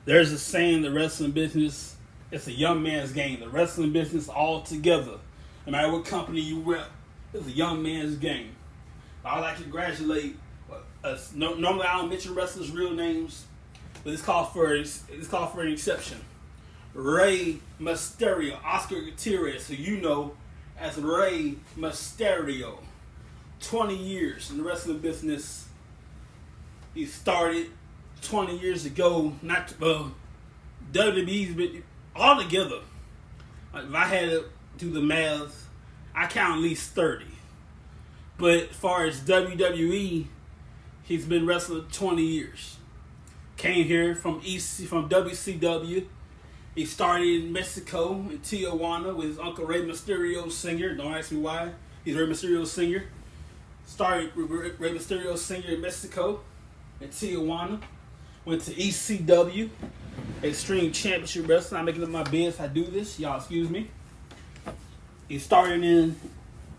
There's a saying in the wrestling business, it's a young man's game. The wrestling business all together, no matter what company you rep, it's a young man's game. I'd like to congratulate us. Normally I don't mention wrestlers' real names, but it's called for an exception. Rey Mysterio, Oscar Gutierrez, who you know as Rey Mysterio. 20 years in the wrestling business. He started 20 years ago. Not WWE's been all together. Like if I had to do the math, I count at least 30. But as far as WWE, he's been wrestling 20 years. Came here from WCW. He started in Mexico, in Tijuana, with his uncle Rey Mysterio's singer. Don't ask me why. He's Rey Mysterio's singer. Started with Rey Mysterio's singer in Mexico, in Tijuana. Went to ECW, Extreme Championship Wrestling. I'm making up my bed if I do this. Y'all excuse me. He started in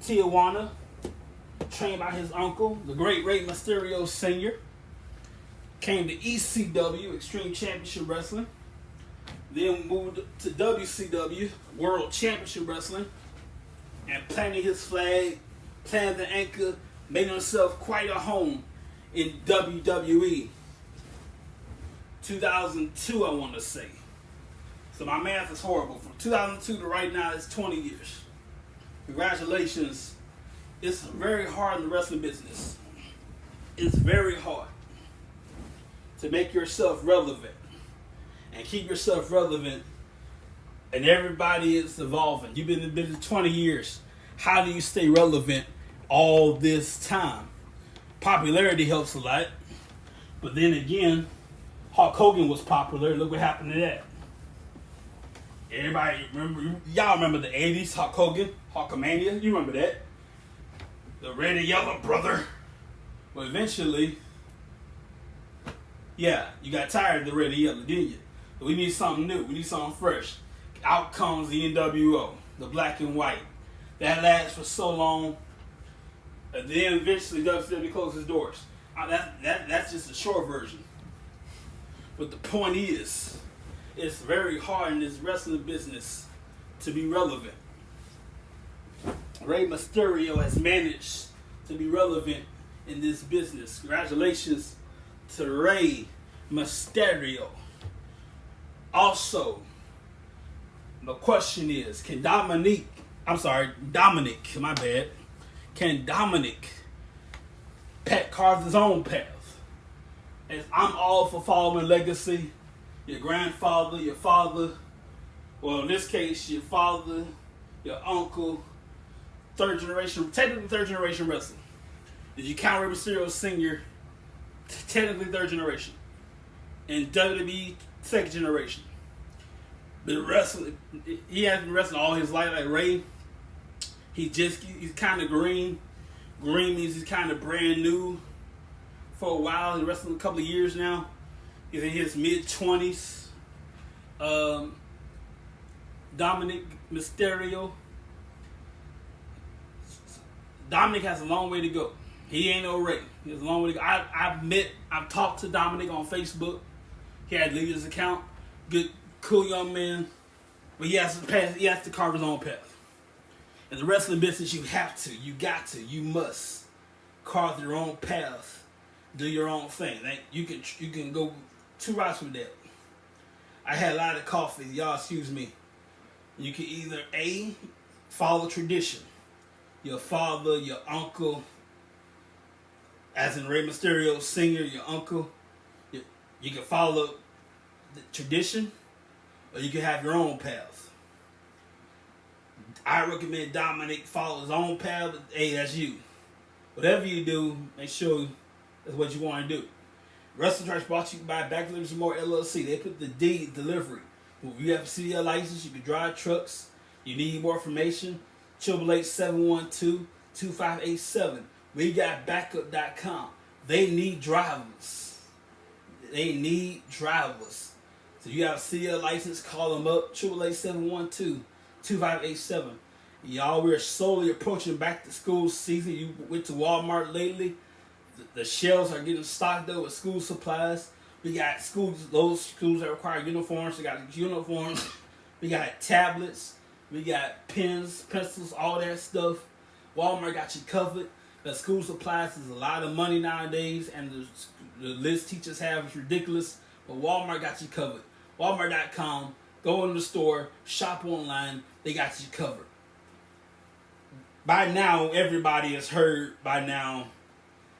Tijuana, trained by his uncle, the great Rey Mysterio singer. Came to ECW, Extreme Championship Wrestling. Then moved to WCW, World Championship Wrestling. And planted his flag, planted the anchor, made himself quite a home in WWE. 2002, I want to say. So my math is horrible. From 2002 to right now, it's 20 years. Congratulations. It's very hard in the wrestling business. It's very hard to make yourself relevant and keep yourself relevant. And everybody is evolving. You've been in the business 20 years. How do you stay relevant all this time? Popularity helps a lot. But then again, Hulk Hogan was popular. Look what happened to that. Everybody remember, y'all remember the 80s, Hulk Hogan, Hulkamania? You remember that? The red and yellow brother. Well, eventually, yeah, you got tired of the red and yellow, didn't you? But we need something new. We need something fresh. Out comes the NWO, the black and white. That lasts for so long. And then eventually WWE closed its doors. That's just a short version. But the point is, it's very hard in this wrestling business to be relevant. Rey Mysterio has managed to be relevant in this business. Congratulations to Rey Mysterio. Also, the question is, can Dominic, my bad. Can Dominic carve his own path? And I'm all for following legacy. Your grandfather, your father, well in this case, your father, your uncle, technically third generation wrestling. Did you count Rey Mysterio Sr.? Technically third generation. And WWE second generation. But wrestling, he hasn't been wrestling all his life like Ray. He's kind of green. Green means he's kind of brand new. For a while, he's wrestling a couple of years now. He's in his mid-20s. Dominic Mysterio. Dominic has a long way to go. He ain't no Ray. He has a long way to go. I've talked to Dominic on Facebook. He had to leave his account. Good, cool young man. But he has to carve his own path. In the wrestling business, you must carve your own path. Do your own thing. You can go two routes with that. I had a lot of coffee. Y'all excuse me. You can either A, follow tradition. Your father, your uncle, as in Rey Mysterio Sr., your uncle. You can follow the tradition, or you can have your own path. I recommend Dominic follow his own path, but hey, that's you. Whatever you do, make sure that's what you want to do. Wrestling Trash brought to you by Back Delivery Some More LLC. They put the D delivery. If you have a CDL license, you can drive trucks. You need more information, 888-712-2587. We got backup.com. They need drivers. So you have a CDL license, call them up, 888-712-2587. Y'all, we're slowly approaching back to school season. You went to Walmart lately. The shelves are getting stocked up with school supplies. We got schools, those schools that require uniforms. We got uniforms. We got tablets. We got pens, pencils, all that stuff. Walmart got you covered. The school supplies is a lot of money nowadays, and the list teachers have is ridiculous. But Walmart got you covered. Walmart.com. Go in the store, shop online. They got you covered. By now, everybody has heard. By now,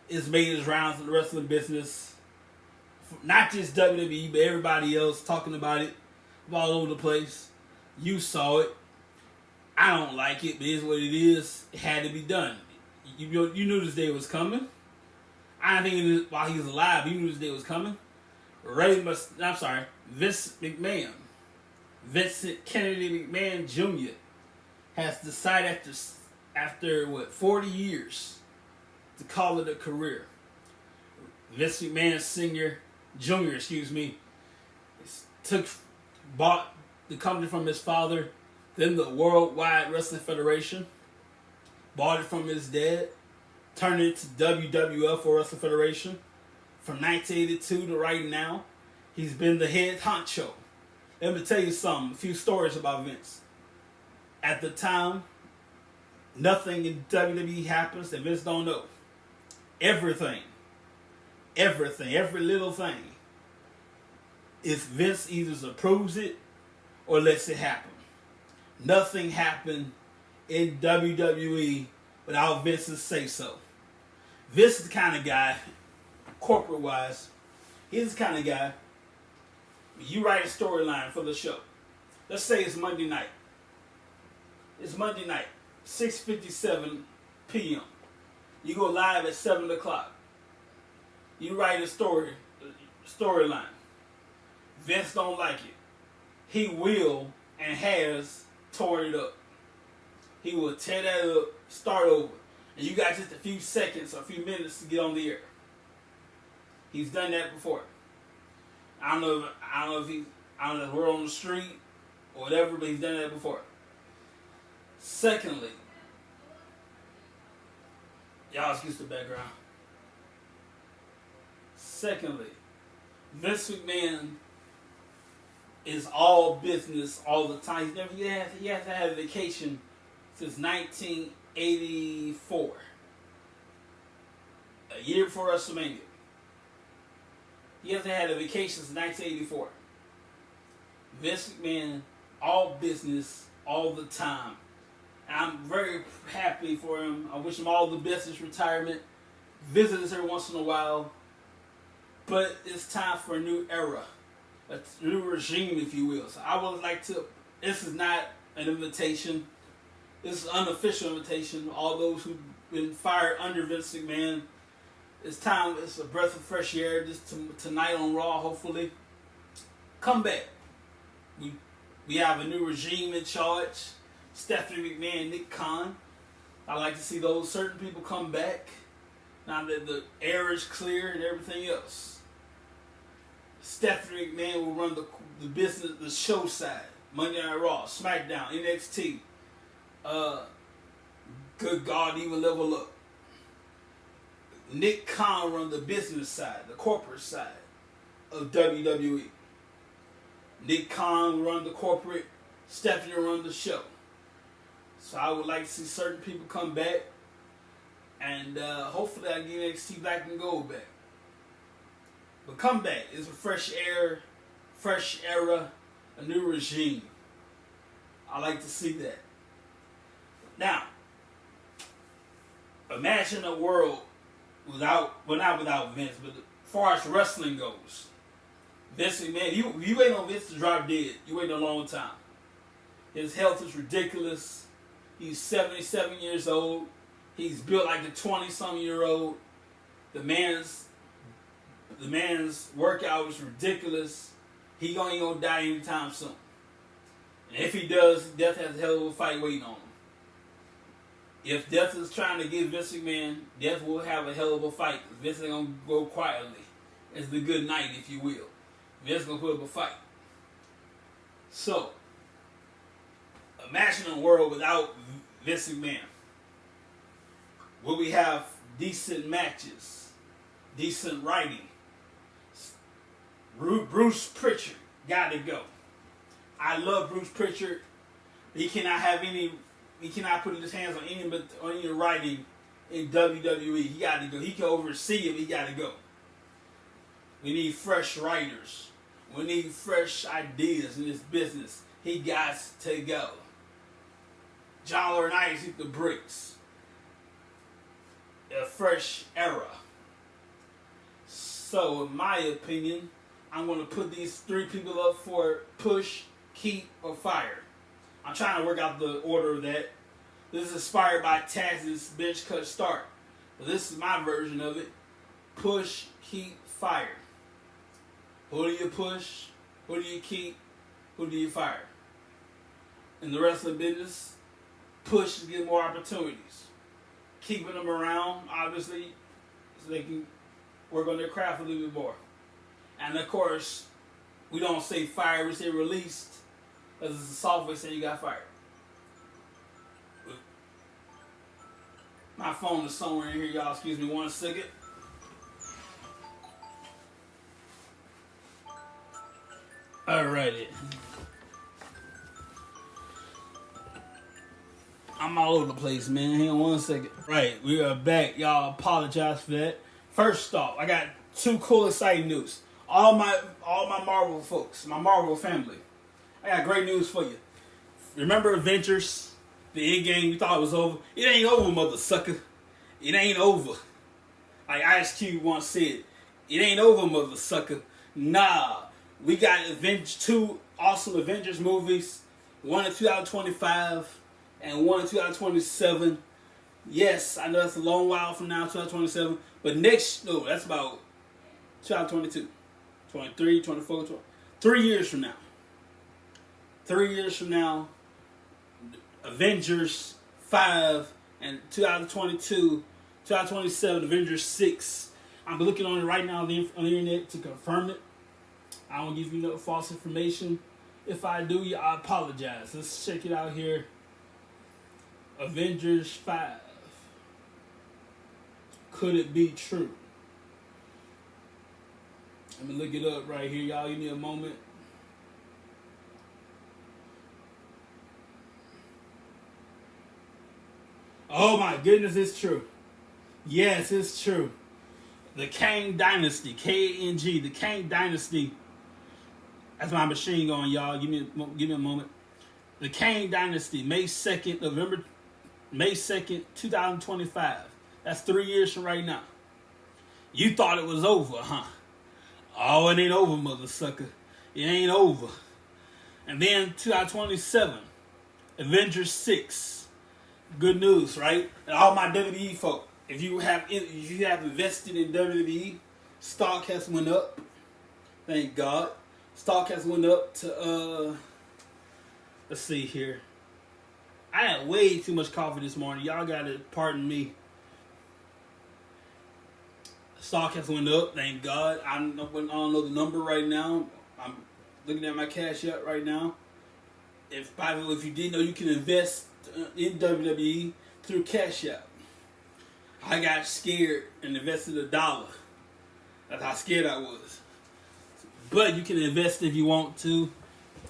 it's made its rounds in the wrestling business. Not just WWE, but everybody else talking about it all over the place. You saw it. I don't like it, but it is what it is. It had to be done. You knew this day was coming. I think while he was alive, you knew this day was coming. Vince McMahon, Vincent Kennedy McMahon Jr. has decided after 40 years to call it a career. Vince McMahon Jr. Bought the company from his father, then the Worldwide Wrestling Federation, bought it from his dad, turned it to WWF or Wrestling Federation. From 1982 to right now, he's been the head honcho. Let me tell you something, a few stories about Vince. At the time, nothing in WWE happens that Vince don't know. Everything, every little thing. If Vince either approves it or lets it happen. Nothing happened in WWE without Vince's say so. Vince is the kind of guy, corporate wise, he's the kind of guy, you write a storyline for the show. Let's say it's Monday night. It's Monday night, 6:57 p.m. You go live at 7 o'clock. You write a storyline. Vince don't like it. He will and has torn it up. He will tear that up, start over. And you got just a few seconds or a few minutes to get on the air. He's done that before. I don't know if we're on the street or whatever, but he's done that before. Secondly, y'all excuse the background. Secondly, Vince McMahon is all business all the time. He has to have a vacation since 1984. A year before WrestleMania. He hasn't had a vacation since 1984. Vince McMahon, all business all the time. And I'm very happy for him. I wish him all the best in his retirement. Visit us every once in a while. But it's time for a new era. A new regime, if you will. So I would like to, this is not an invitation. This is an unofficial invitation. All those who've been fired under Vince McMahon, it's time, it's a breath of fresh air just tonight on Raw, hopefully. Come back. We have a new regime in charge. Stephanie McMahon, Nick Khan. I like to see those certain people come back. Now that the air is clear and everything else. Stephanie McMahon will run the business, the show side. Monday Night Raw, SmackDown, NXT. Good God, even level up. Nick Khan run the business side, the corporate side of WWE. Nick Khan will run the corporate, Stephanie will run the show. So I would like to see certain people come back. And hopefully I get NXT Black and Gold back. But come back. It's a fresh air, fresh era, a new regime. I like to see that. Now, imagine a world not without Vince, but as far as wrestling goes. Vince McMahon, you wait on Vince to drop dead. You wait a long time. His health is ridiculous. He's 77 years old. He's built like a 20-some-year-old. The man's workout is ridiculous. He ain't gonna die anytime soon. And if he does, Death has a hell of a fight waiting on him. If Death is trying to get Vince McMahon, Death will have a hell of a fight. Vince ain't gonna go quietly. It's the good night, if you will. Vince gonna put up a fight. So, imagine a world without Vince McMahon. Will we have decent matches, decent writing, Bruce Pritchard got to go. I love Bruce Pritchard. He cannot have any. He cannot put his hands on any writing in WWE. He got to go. He can oversee it. He got to go. We need fresh writers. We need fresh ideas in this business. He got to go. John Laurinaitis hit the bricks. A fresh era. So, in my opinion, I'm going to put these three people up for push, keep, or fire. I'm trying to work out the order of that. This is inspired by Taz's bench cut start. But this is my version of it. Push, keep, fire. Who do you push? Who do you keep? Who do you fire? In the wrestling business, push to get more opportunities. Keeping them around, obviously, so they can work on their craft a little bit more. And of course, we don't say fire, we say released. Because it's a soft way saying you got fired. My phone is somewhere in here, y'all. Excuse me 1 second. Alrighty. I'm all over the place, man. Hang on 1 second. Right, we are back. Y'all apologize for that. First off, I got two cool, exciting news. All my Marvel folks, my Marvel family. I got great news for you. Remember Avengers? The end game, you thought it was over? It ain't over, mother sucker. It ain't over. Like Ice Cube once said, it ain't over, mother sucker. Nah. We got two awesome Avengers movies. One in 2025 and one in 2027. Yes, I know that's a long while from now, 2027. But that's about 2022, 23, 24, 3 years from now. 3 years from now, Avengers 5 and 2022, 2027, Avengers 6. I'm looking on it right now on the internet to confirm it. I don't give you no false information. If I do, I apologize. Let's check it out here. Avengers 5. Could it be true? Let me look it up right here, y'all. Give me a moment. Oh my goodness, it's true. Yes, it's true. The Kang Dynasty, K-A-N-G, the Kang Dynasty. That's my machine going, y'all. Give me a moment. The Kang Dynasty, May 2nd, 2025. That's 3 years from right now. You thought it was over, huh? Oh, it ain't over, mother sucker. It ain't over. And then 2027, Avengers 6. Good news, right? And all my WWE folk, if you have invested in WWE, stock has went up. Thank God. Stock has went up to let's see here. I had way too much coffee this morning. Y'all gotta pardon me. Stock has went up, thank God. I don't know the number right now. I'm looking at my cash app right now. If you didn't know, you can invest in WWE through Cash App. I got scared and invested $1. That's how scared I was. But you can invest if you want to.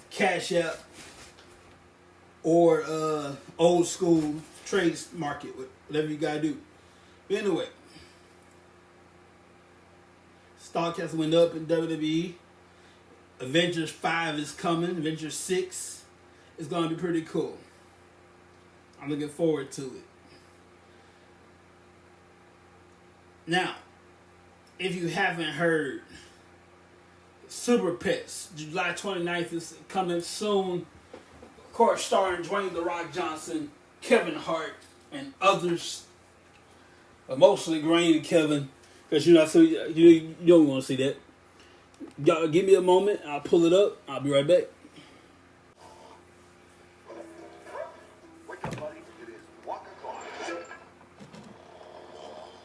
Cash App or old school trade market, whatever you gotta do. But anyway, stock has went up in WWE. Avengers 5 is coming. Avengers 6 is gonna be pretty cool. I'm looking forward to it. Now, if you haven't heard, Super Pets, July 29th is coming soon. Of course, starring Dwayne "The Rock" Johnson, Kevin Hart, and others. But mostly Dwayne and Kevin, because you don't want to see that. Y'all give me a moment. I'll pull it up. I'll be right back. Wake up, buddy. It is 1 o'clock.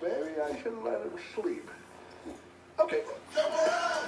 Maybe I should let him sleep. Okay. Jump around!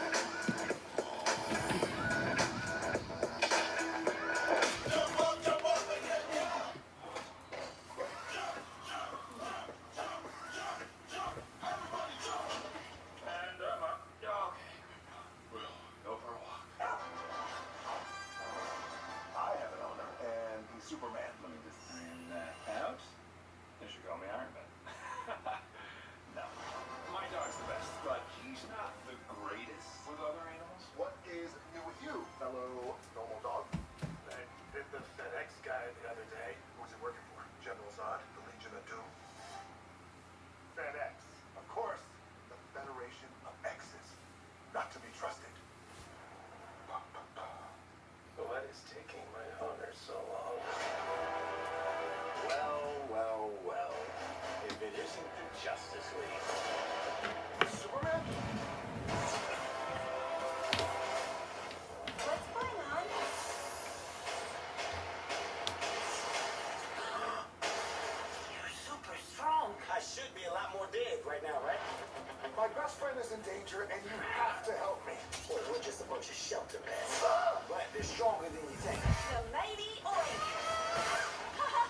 They're stronger than you think. The mighty oink.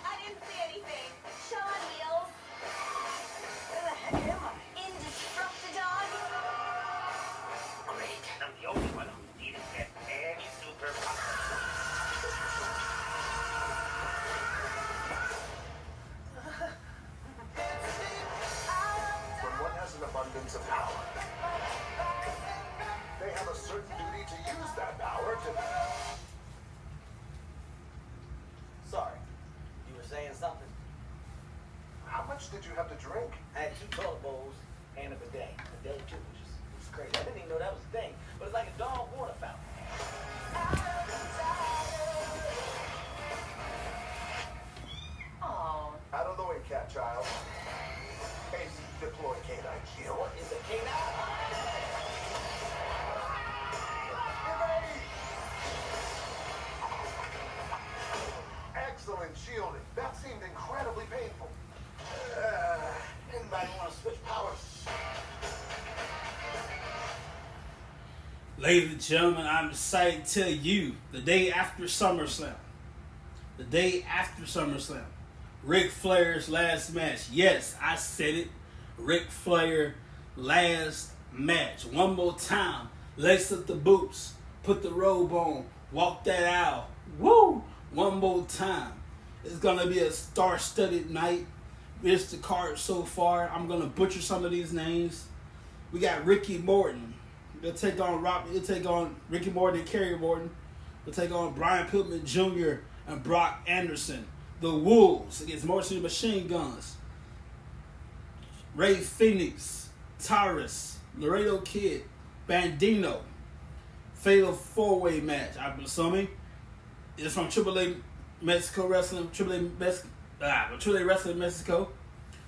I didn't see anything. Shawn Heels. Where the heck am I? Indestructidon. Great. I'm the only one who didn't get any superpowers. When one has an abundance of power, they have a certain duty to use that power to... Sorry. You were saying something? How much did you have to drink? I had 2 toilet bowls and a bidet. A bidet too, which is crazy. I didn't even know that was a thing. But it's like a dog water fountain. Oh. Out of the way, cat child. Ace, deploy canine shield. What is a canine? Excellent shielding. That seemed incredibly painful. Anybody want to switch powers? Ladies and gentlemen, I'm excited to tell you the day after SummerSlam. The day after SummerSlam. Ric Flair's last match. Yes, I said it. Ric Flair last match. One more time. Lace up the boots. Put the robe on. Walk that aisle. Woo! One more time. It's going to be a star-studded night. It's the card so far. I'm going to butcher some of these names. We got Ricky Morton. He'll take on Ricky Morton and Kerry Morton. He'll take on Brian Pillman Jr. and Brock Anderson. The Wolves against Morrissey Machine Guns. Ray Phoenix, Tyrus, Laredo Kid, Bandino. Fatal 4-way match, I'm assuming. It's from AAA Mexico Wrestling, AAA Wrestling Mexico.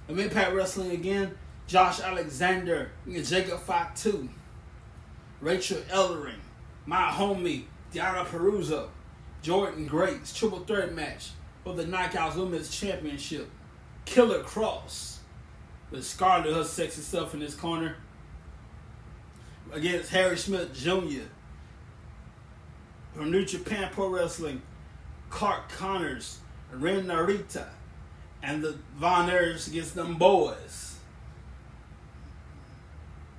And Impact Wrestling again, Josh Alexander, Jacob Fatu, Rachel Ellering, my homie, Diana Peruzzo, Jordan Grace, triple threat match for the Knockouts Women's Championship. Killer Cross with Scarlett, her sexy self in this corner, against Harry Smith Jr. From New Japan Pro Wrestling, Clark Connors, Ren Narita, and the Von Erichs against them boys.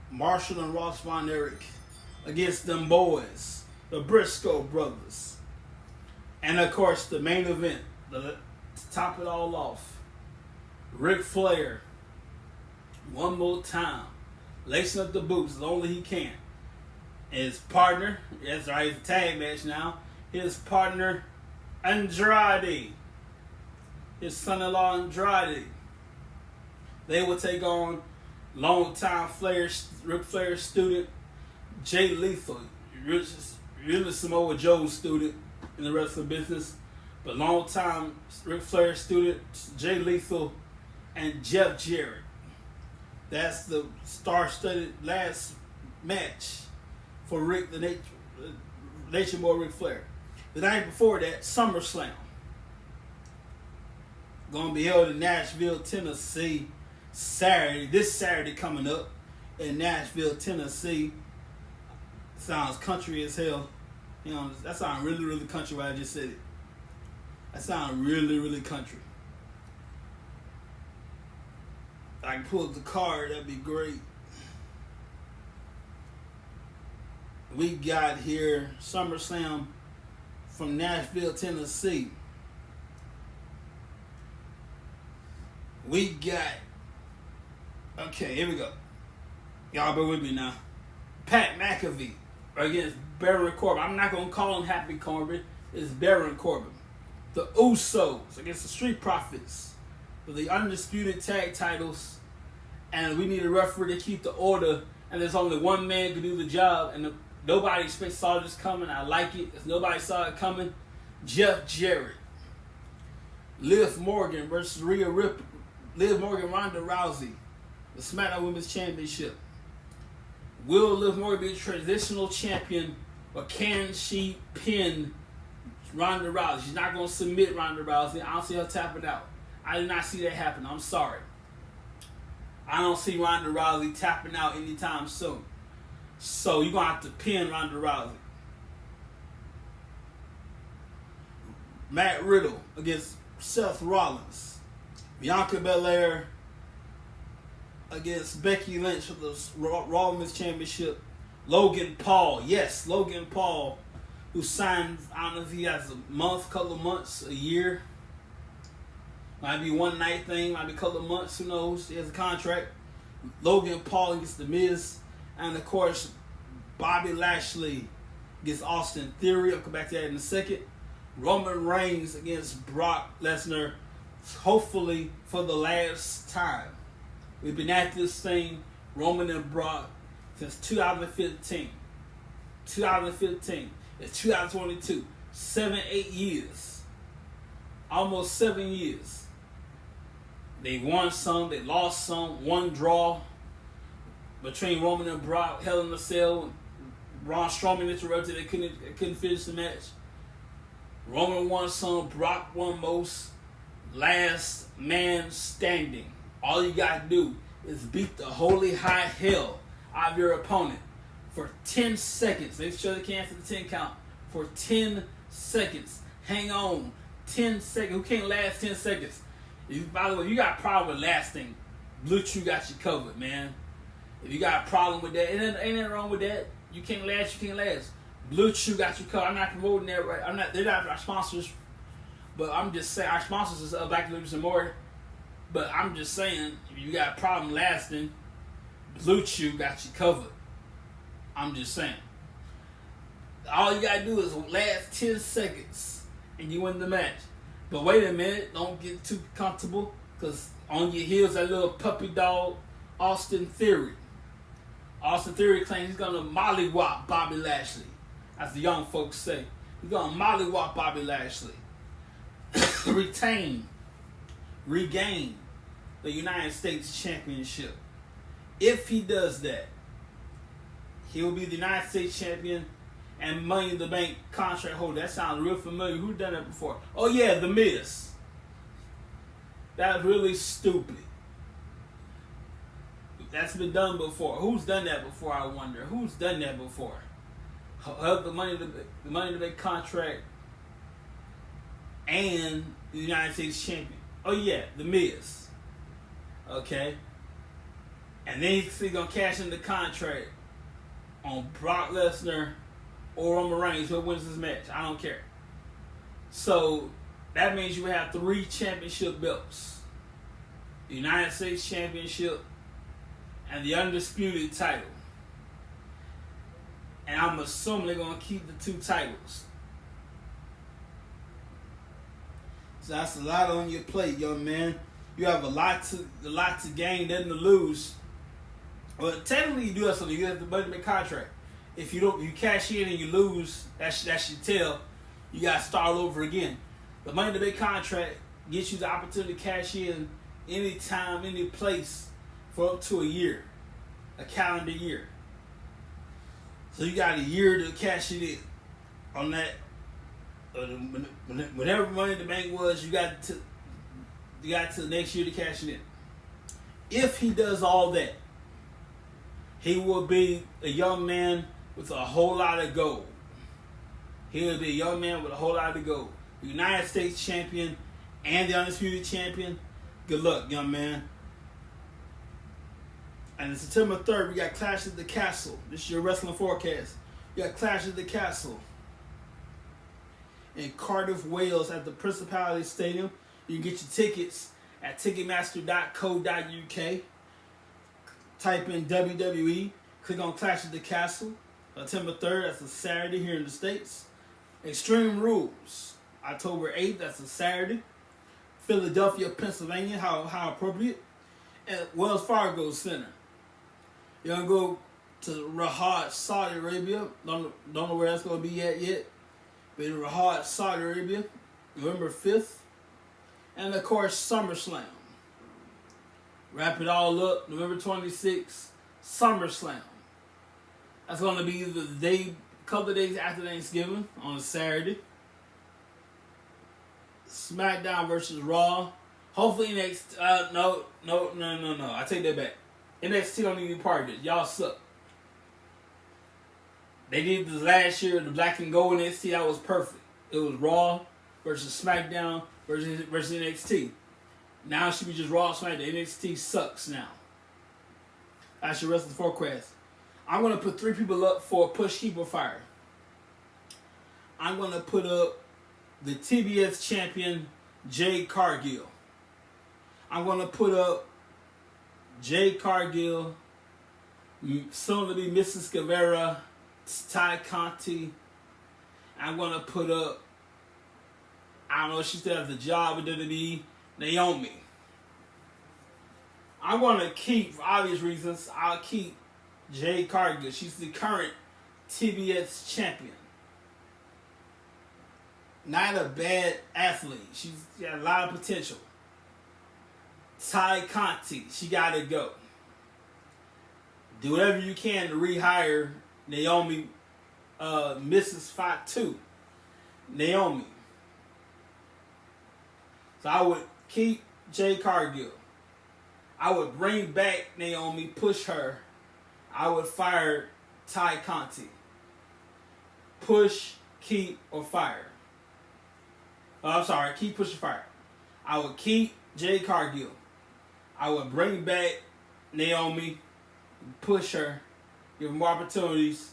Marshall and Ross Von Erich against them boys, the Briscoe brothers. And of course, the main event, to top it all off, Ric Flair, one more time, lacing up the boots as only he can. His partner, that's right, it's a tag match now, his partner, Andrade, his son-in-law Andrade. They will take on longtime Ric Flair student, Jay Lethal, really Samoa Joe's student in the wrestling business, but longtime Ric Flair student, Jay Lethal, and Jeff Jarrett. That's the star-studded last match for the Nature Boy Ric Flair. The night before that, SummerSlam. Going to be held in Nashville, Tennessee, this Saturday coming up in Nashville, Tennessee. Sounds country as hell. You know, that sounds really, really country when I just said it. That sounds really, really country. If I can pull up the card, that'd be great. We got here SummerSlam from Nashville, Tennessee. We got, okay, here we go. Y'all bear with me now. Pat McAfee against Baron Corbin. I'm not going to call him Happy Corbin. It's Baron Corbin. The Usos against the Street Profits for the undisputed tag titles. And we need a referee to keep the order. And there's only one man to do the job. And nobody saw this coming. I like it. If nobody saw it coming, Jeff Jarrett. Liv Morgan versus Rhea Ripley. Liv Morgan, Ronda Rousey. The SmackDown Women's Championship. Will Liv Morgan be a transitional champion, or can she pin Ronda Rousey? She's not going to submit Ronda Rousey. I don't see her tapping out. I did not see that happen. I'm sorry. I don't see Ronda Rousey tapping out anytime soon. So you're going to have to pin Ronda Rousey. Matt Riddle against Seth Rollins. Bianca Belair against Becky Lynch for the Raw Women's Championship. Logan Paul, yes, Logan Paul, who signed, I don't know if he has a month, couple of months, a year. Might be one night thing, might be a couple of months, who knows? He has a contract. Logan Paul against The Miz. And of course, Bobby Lashley against Austin Theory. I'll come back to that in a second. Roman Reigns against Brock Lesnar, hopefully for the last time. We've been at this thing, Roman and Brock, since 2015. 2015. It's 2022. 8 years. Almost 7 years. They won some, they lost some, one draw between Roman and Brock, Hell in a Cell. Braun Strowman interrupted, they couldn't finish the match. Roman won some, Brock won most. Last man standing. All you gotta do is beat the holy high hell out of your opponent for 10 seconds. Make sure they can't for the 10 count. For 10 seconds. Hang on. 10 seconds. Who can't last 10 seconds? By the way, you got a problem with lasting, Blue Chew got you covered, man. If you got a problem with that, ain't nothing wrong with that. You can't last, you can't last. Blue Chew got you covered. I'm not promoting that, right? They're not our sponsors, but I'm just saying our sponsors is Black Liberty and more. But I'm just saying, if you got a problem lasting, Blue Chew got you covered. I'm just saying. All you gotta do is last 10 seconds and you win the match. But wait a minute, don't get too comfortable, because on your heels that little puppy dog, Austin Theory. Austin Theory claims he's gonna mollywop Bobby Lashley, as the young folks say. He's gonna mollywop Bobby Lashley. Regain the United States Championship. If he does that, he will be the United States Champion and Money in the Bank contract holder. That sounds real familiar. Who done that before? Oh yeah, The Miz. That's really stupid. That's been done before. Who's done that before, I wonder? Who's done that before? The Money in the Bank contract and the United States Champion. Oh yeah, The Miz. Okay. And then he's going to cash in the contract on Brock Lesnar or Roman Reigns, who wins this match. I don't care. So that means you have 3 championship belts. The United States Championship and the Undisputed title. And I'm assuming they're going to keep the 2 titles. So that's a lot on your plate, young man. You have a lot to gain, nothing to lose. Well, technically you do have something. You have the Money in the Bank contract. If you cash in and you lose, that's your tell. You got to start over again. The Money in the Bank contract gets you the opportunity to cash in anytime, any place for up to a year, a calendar year. So you got a year to cash it in on that. Whatever Money in the Bank was, you got to the next year to cash it in. If he does all that, he will be a young man with a whole lot of gold. He will be a young man with a whole lot of gold. The United States Champion and the Undisputed Champion. Good luck, young man. And on September 3rd, we got Clash at the Castle. This is your wrestling forecast. We got Clash at the Castle in Cardiff, Wales at the Principality Stadium. You can get your tickets at ticketmaster.co.uk. Type in WWE. Click on Clash at the Castle. September 3rd, that's a Saturday here in the States. Extreme Rules, October 8th, that's a Saturday. Philadelphia, Pennsylvania, how appropriate. At Wells Fargo Center. You're going to go to Riyadh, Saudi Arabia. Don't know where that's going to be at yet. But in Riyadh, Saudi Arabia, November 5th. And of course, SummerSlam. Wrap it all up, November 26th, SummerSlam. That's going to be the couple of days after Thanksgiving on a Saturday. SmackDown versus Raw. Hopefully next, no. I take that back. NXT don't need to be part of it. Y'all suck. They did this last year, the black and gold NXT. That was perfect. It was Raw, versus SmackDown versus NXT. Now she be just Raw, SmackDown. NXT sucks now. I should wrestle the forecast. I'm gonna put 3 people up for push, keep, or fire. I'm gonna put up the TBS champion Jade Cargill. I'm gonna put up Jade Cargill, soon to be Mrs. Guevara, Ty Conti. I'm gonna put up, I don't know if she still has a job with WWE, Naomi. I'm gonna keep, for obvious reasons, I'll keep Jade Cargill. She's the current TBS champion. Not a bad athlete. She's got a lot of potential. Ty Conti, she gotta go. Do whatever you can to rehire Naomi, Mrs. Fatu. Naomi. So I would keep Jade Cargill. I would bring back Naomi, push her. I would fire Ty Conti. Push, keep, or fire. I'm sorry, keep, push, or fire. I would keep Jade Cargill. I would bring back Naomi, push her, give her more opportunities.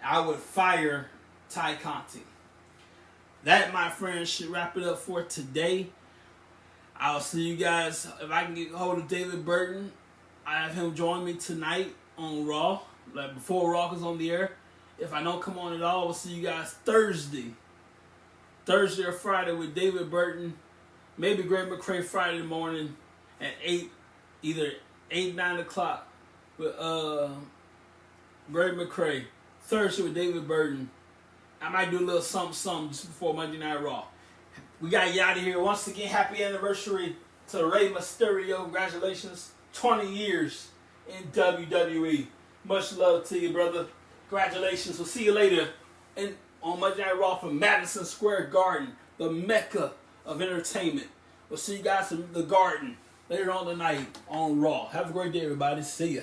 I would fire Ty Conti. That, my friends, should wrap it up for today. I'll see you guys. If I can get hold of David Burton, I have him join me tonight on Raw, like before Raw is on the air. If I don't come on at all, we'll see you guys Thursday or Friday with David Burton. Maybe Greg McCrae Friday morning at 8, either 8, 9 o'clock with Greg McCrae. Thursday with David Burton. I might do a little something just before Monday Night Raw. We got you out of here. Once again, happy anniversary to Rey Mysterio. Congratulations. 20 years in WWE. Much love to you, brother. Congratulations. We'll see you later on Monday Night Raw from Madison Square Garden, the mecca of entertainment. We'll see you guys in the Garden later on tonight on Raw. Have a great day, everybody. See ya.